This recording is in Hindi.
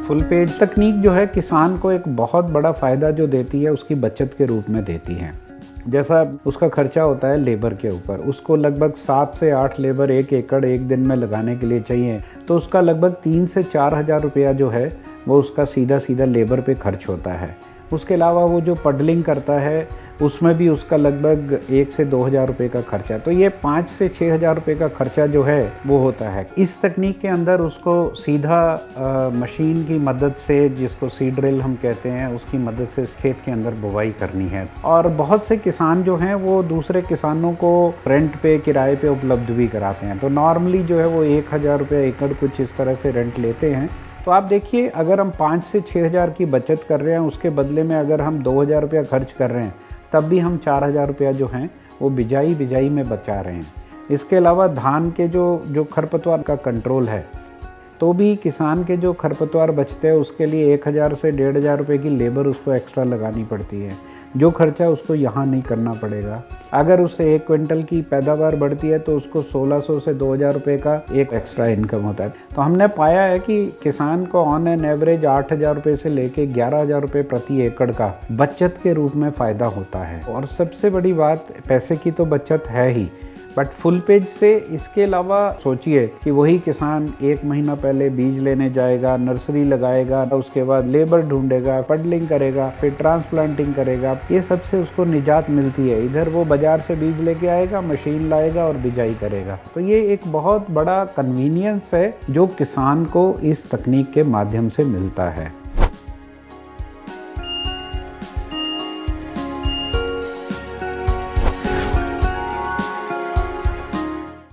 फुल पेज तकनीक जो है किसान को एक बहुत बड़ा फ़ायदा जो देती है उसकी बचत के रूप में देती है। जैसा उसका खर्चा होता है लेबर के ऊपर, उसको लगभग 7 से 8 लेबर 1 एकड़ 1 दिन में लगाने के लिए चाहिए, तो उसका लगभग 3 से 4 हज़ार रुपया जो है वो उसका सीधा सीधा लेबर पे खर्च होता है। उसके अलावा वो जो पडलिंग करता है उसमें भी उसका लगभग 1 से 2 हज़ार रुपये का खर्चा, तो ये 5 से 6 हज़ार रुपये का खर्चा जो है वो होता है। इस तकनीक के अंदर उसको सीधा मशीन की मदद से, जिसको सीड ड्रिल हम कहते हैं, उसकी मदद से इस खेत के अंदर बुवाई करनी है। और बहुत से किसान जो हैं वो दूसरे किसानों को रेंट पे, किराए पे उपलब्ध भी कराते हैं। तो नॉर्मली जो है वो 1 हज़ार रुपये एकड़ कुछ इस तरह से रेंट लेते हैं। तो आप देखिए, अगर हम 5 से 6 हज़ार की बचत कर रहे हैं, उसके बदले में अगर हम 2 हज़ार रुपया खर्च कर रहे हैं, तब भी हम 4 हज़ार रुपया जो हैं वो बिजाई में बचा रहे हैं। इसके अलावा धान के जो खरपतवार का कंट्रोल है, तो भी किसान के जो खरपतवार बचते हैं उसके लिए 1 हज़ार से 1.5 हज़ार रुपये की लेबर उसको एक्स्ट्रा लगानी पड़ती है। जो खर्चा उसको यहाँ नहीं करना पड़ेगा। अगर उससे 1 क्विंटल की पैदावार बढ़ती है तो उसको 1600 से 2000 रुपये का एक एक्स्ट्रा इनकम होता है। तो हमने पाया है कि किसान को ऑन एन एवरेज 8 हज़ार रुपये से लेके 11 हज़ार रुपये प्रति एकड़ का बचत के रूप में फ़ायदा होता है। और सबसे बड़ी बात, पैसे की तो बचत है ही, बट फुल पेज से इसके अलावा सोचिए कि वही किसान 1 महीना पहले बीज लेने जाएगा, नर्सरी लगाएगा, उसके बाद लेबर ढूंढेगा, पडलिंग करेगा, फिर ट्रांसप्लांटिंग करेगा। ये सबसे उसको निजात मिलती है। इधर वो बाजार से बीज लेके आएगा, मशीन लाएगा और बिजाई करेगा। तो ये एक बहुत बड़ा कन्वीनियंस है जो किसान को इस तकनीक के माध्यम से मिलता है।